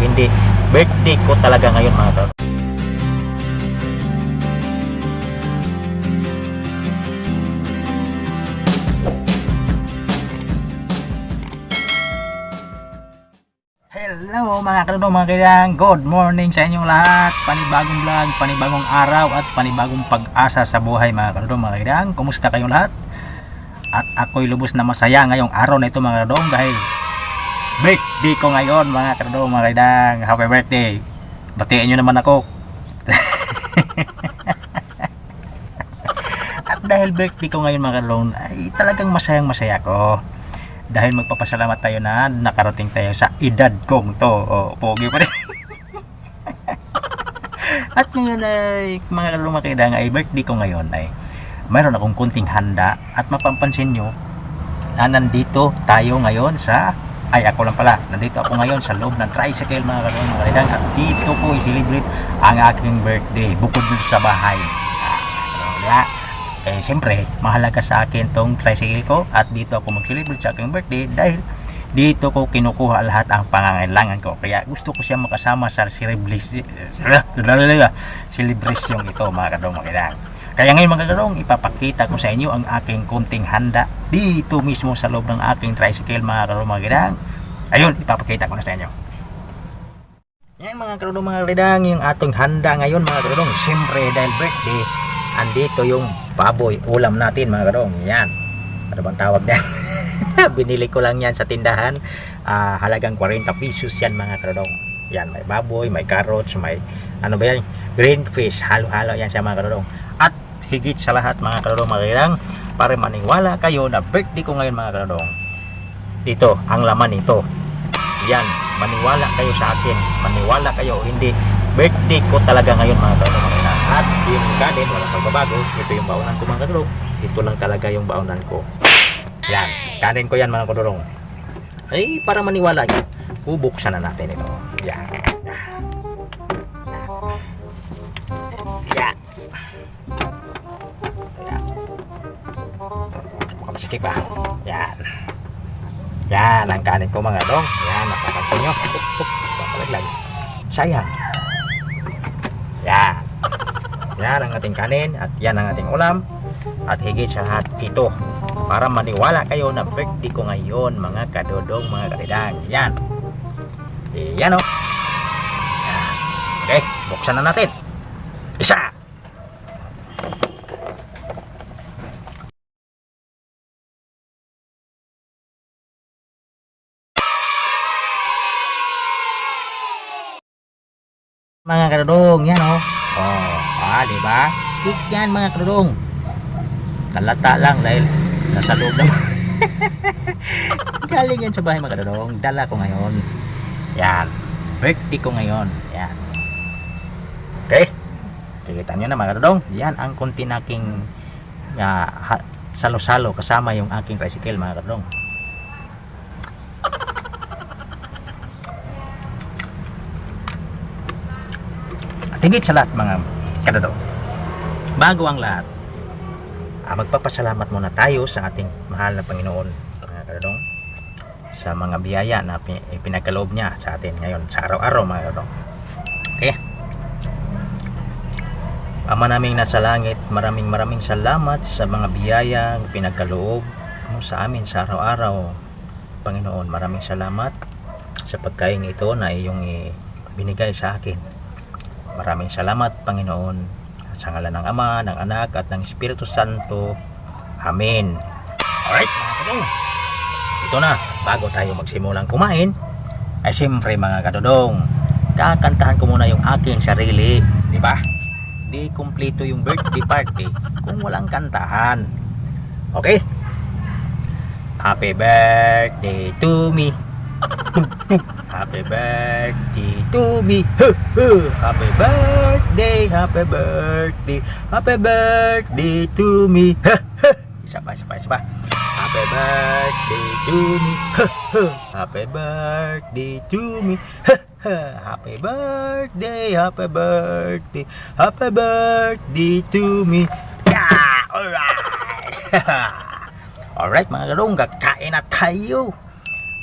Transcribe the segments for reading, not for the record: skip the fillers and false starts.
hindi birthday ko talaga ngayon mga kadodong. Hello mga kadodong, mga kailang, good morning sa inyong lahat. Panibagong vlog, panibagong araw at panibagong pag-asa sa buhay mga kadodong, mga kailang. Kumusta kayong lahat? At ako'y lubos na masaya ngayong araw na ito mga kadodong dahil birthday ko ngayon mga kadodong, mga kailang. Happy birthday. Batiin nyo naman ako. At dahil birthday ko ngayon mga kadodong ay talagang masayang masaya ko. Dahil magpapasalamat tayo na nakarating tayo sa edad kong to. Pogi pa rin. At ngayon ay mga kalumang ay birthday ko ngayon ay mayroon akong kunting handa. At mapapansin nyo na nandito tayo ngayon sa ako lang pala. Nandito ako ngayon sa loob ng tricycle mga kalumang at dito ko i-celebrate ang aking birthday bukod dun sa bahay. Siyempre, mahalaga sa akin tong tricycle ko at dito ako mag-celebrate sa aking birthday dahil dito ko kinukuha lahat ang pangangailangan ko. Kaya gusto ko siya makasama sa celebration ito mga kadong makilang. Kaya ngayon mga kadong, ipapakita ko sa inyo ang aking kunting handa dito mismo sa loob ng aking tricycle mga kadong makilang. Ayun, ipapakita ko na sa inyo. Yan mga kadong mga kadong, yung ating handa ngayon mga kadong. Siyempre dahil birthday, andito yung baboy, ulam natin mga kadong. Yan. Ano bang tawag niyan? Binili ko lang yan sa tindahan. Halagang 40 pesos yan mga kadong. Yan, may baboy, may carrots, may ano ba yan? Green fish. Halo-halo yan siya mga kadong. At higit sa lahat mga kadong mga para maniwala kayo na birthday ko ngayon mga kadong. Dito, ang laman nito. Yan, maniwala kayo sa akin. Maniwala kayo, hindi. Birthday ko talaga ngayon mga kadong. At yung kanin, walang pagbabago. Ito yung baonan ko mga kadurong. Ito lang talaga yung baonan ko. Yan, kanin ko yan mga kadurong. Ay, para maniwala nyo, bubuksan na natin ito. Yan. Yan. Yan. Mukhang masikip ba? Yan. Yan, ang kanin ko mga kadurong. Yan, napapansin nyo. Papalaglag. Sayang. Yan. Yan ang ating kanin at yan ang ating ulam. At higit sa lahat ito para maniwala kayo na birthday ko ngayon mga kadodong mga kalidang. Yan. Yan o. Yan. Okay, buksan na natin. Isa. Mga kadodong, yan o. Diba? Kik yan mga kadodong. Kalata lang dahil nasa loob naman. Galing yan sa bahay mga kadodong. Dala ko ngayon. Yan. Birthday ko ngayon. Yan. Okay. Kikita nyo na mga kadodong. Yan ang konti naking salo-salo kasama yung aking tricycle mga kadodong. At higit sa lahat mga kadodong, bago ang lahat, magpapasalamat muna tayo sa ating mahal na Panginoon mga kadodong sa mga biyaya na ipinagkaloob niya sa atin ngayon sa araw-araw mga kadodong. Okay. Ama naming nasa langit, maraming salamat sa mga biyaya na pinagkaloob mo sa amin sa araw-araw Panginoon. Maraming salamat sa pagkain ito na iyong binigay sa akin. Maraming salamat Panginoon sa ngalan ng Ama, ng Anak at ng Espiritu Santo. Amen. Alright mga kadodong, ito na, bago tayo magsimulang kumain ay siyempre mga kadodong, kakantahan ko muna yung aking sarili, di ba? Di kumpleto yung birthday party kung walang kantahan. Okay? Happy birthday to me. Happy birthday to me. Happy birthday, happy birthday, happy birthday to me. Isa pa. Happy birthday to me. Happy birthday to me. Happy birthday, happy birthday, happy birthday to me. Yeah! Alright! Alright mga kadodong, kakain na tayo.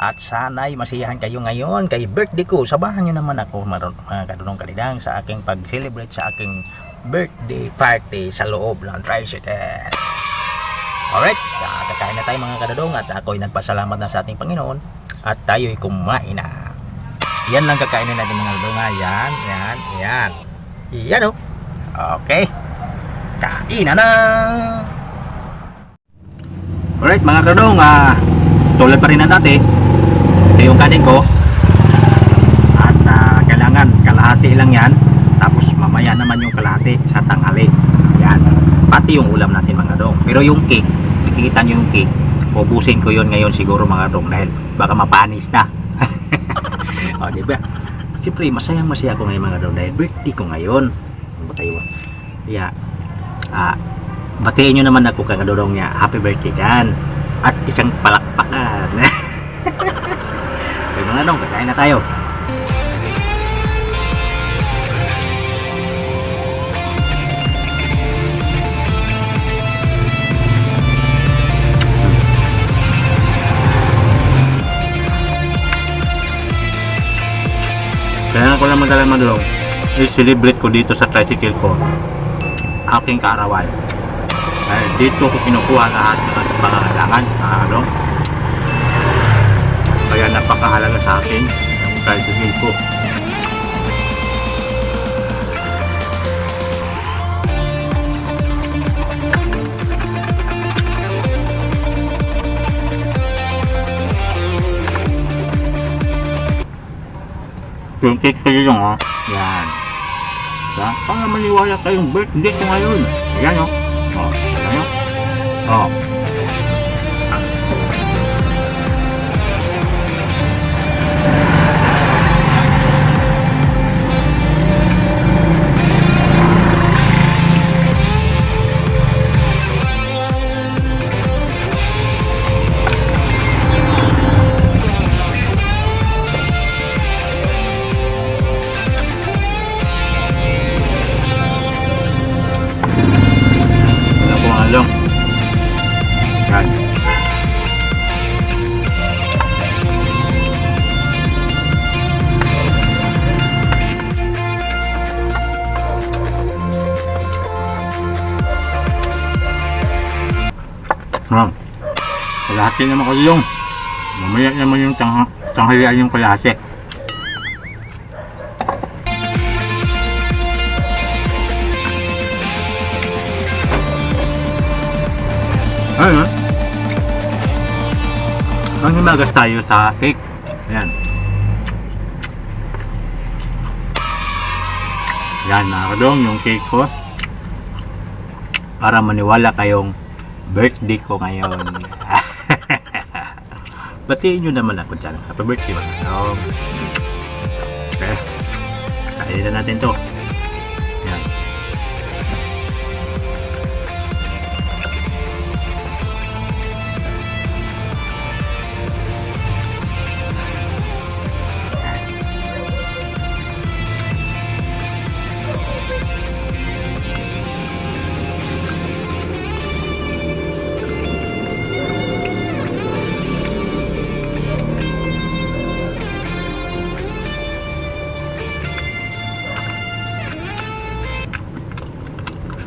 At sana'y masiyahan kayo ngayon kay birthday ko. Sabahan nyo naman ako mga kadunong kalidang sa aking pag-celebrate sa aking birthday party sa loob ng tricycle. Alright, kakain na tayo mga kadudong at ako'y nagpasalamat na sa ating Panginoon at tayo'y kumain na. Yan lang kakainin natin mga kadudong. Yan o. Okay, kain na. Alright mga kadudong, tulad pa rin ng dati. Ito yung kanin ko at kailangan kalahati lang yan, tapos mamaya naman yung kalahati sa tanghali. Yan, pati yung ulam natin mga dong. Pero yung cake, nakikita nyo yung cake, ubusin ko yun ngayon siguro mga dong dahil baka mapanis na. O diba, siyempre masaya ako ngayon mga dong dahil birthday ko ngayon. Yeah. Batiin nyo naman ako kakadodong niya, happy birthday dyan at isang palakpakan. Okay, mga dong, kakain na tayo. Kaya ko lang madala mga dong, i-celebrate ko dito sa tricycle ko aking kaarawan. Dito ko kinukuha lahat ng ating pangangailangan mga dong. Kaya napakahalaga sa akin yung tricycle ko. Yung cake kayo yung yan. Diba? Para maniwala kayong birthday ko ngayon. Yan o. Yan o. Kalahati naman kayo yung mamaya naman yung tanghalian yung kalahati. Ayun ang himagas tayo sa cake. Ayan. Yan mga kadong yung cake ko para maniwala kayong birthday ko ngayon. Batiin nyo naman ako dyan. Happy birthday ba? Okay. Kainin na natin to. Yan.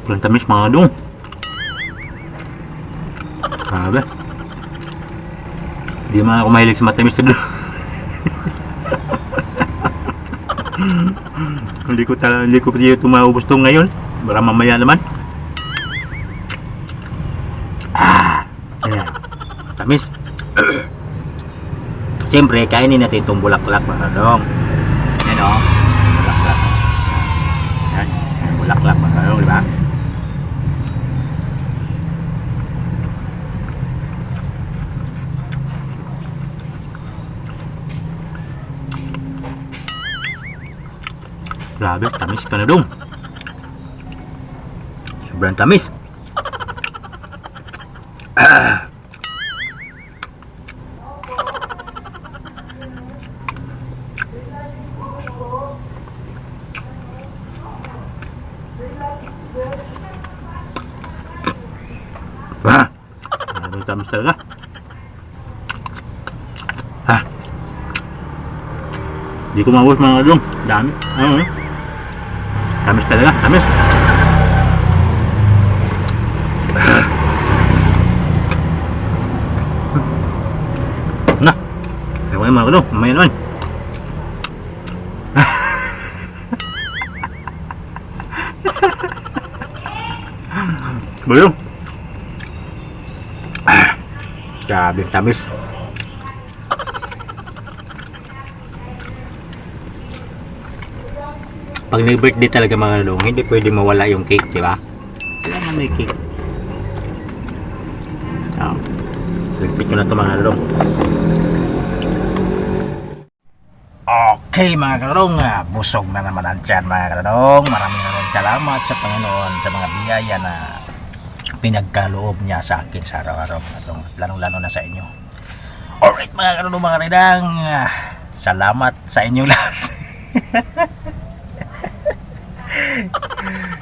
Sobrang tamis mga dong. Grabe. Hindi man ako mahilig sa matamis ka doon. Hindi ko dito maubos to ngayon. Baka mamaya naman. Ayan. Tamis. Siyempre, kainin natin itong bulaklak mga dong. Yan o. Bulaklak. Yan. Bulaklak mga dong, diba? Grabe, tamis ka na dong. Sobrang tamis. Grabe, tamis talaga. Di ko maubos mga kadong. Dami. Ano? Tamis talaga. Tamis. Na. Ewan yung mga kadong. Mamaya naman. Belum. Grabe, tamis. Pag nag-birthday talaga mga kadong, hindi pwede mawala yung cake, di ba? Kailangan may cake. Ligpit ko na ito mga kadong. Okay mga kadong, busog na naman ang tiyan mga kadong. Maraming salamat sa Panginoon sa mga biyaya na pinagkaloob niya sa akin sa araw-araw. Lalong-lalo na sa inyo. Alright mga kadong, mga ridang, salamat sa inyo lahat.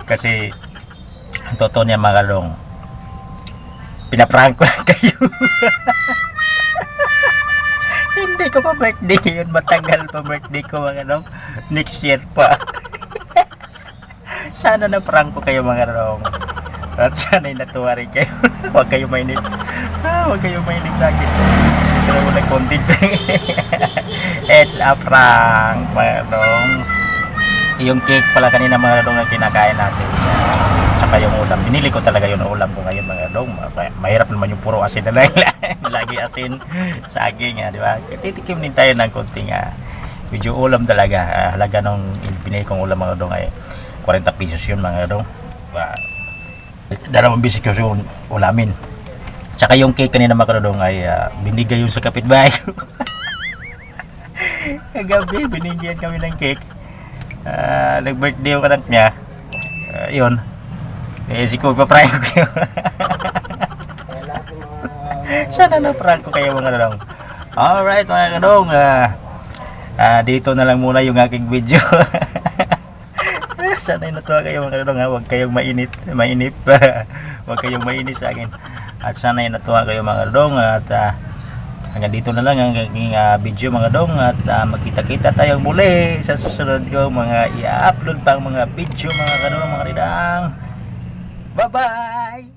Kasi ang totoo niya mga kadong, pinaprank ko lang kayo. Hindi ko pa birthday yun, matagal pa birthday ko mga kadong, next year pa. Sana na prank ko kayo mga kadong, at sana'y natuwa rin kayo. Huwag kayo mainip, huwag kayo mainip sa akin. Pero wala content. It's a prank mga kadong. Yung cake pala kanina mga kadong na kinakain natin, saka yung ulam, binili ko talaga yung ulam ko ngayon mga kadong. Mahirap naman yung puro asin na lang. Lagi asin, saging, di ba? Titikim din tayo ng konting medyo ulam talaga. Halaga nung binili kong ulam mga kadong ay 40 pesos yun mga kadong. Dalawang bisis ko yung ulamin. Tsaka yung cake kanina mga kadong ay binigay yun sa kapitbahay ko. Kagabi binigyan kami ng cake. Nag-birthday yung anak niya. Yun. Siguro pa-prank ko kayo. Sana na-prank ko kayo mga kadong. Alright mga kadong. Dito na lang muna yung aking video. Sana natuwa kayo mga kadong. Huwag kayong mainip. Huwag kayong mainit sa akin. At sana natuwa kayo mga kadong. At hanggang dito na lang ang aking video mga kadong. At magkita-kita tayong muli sa susunod ko mga i-upload pang mga video mga kadong, mga ridang. Bye bye.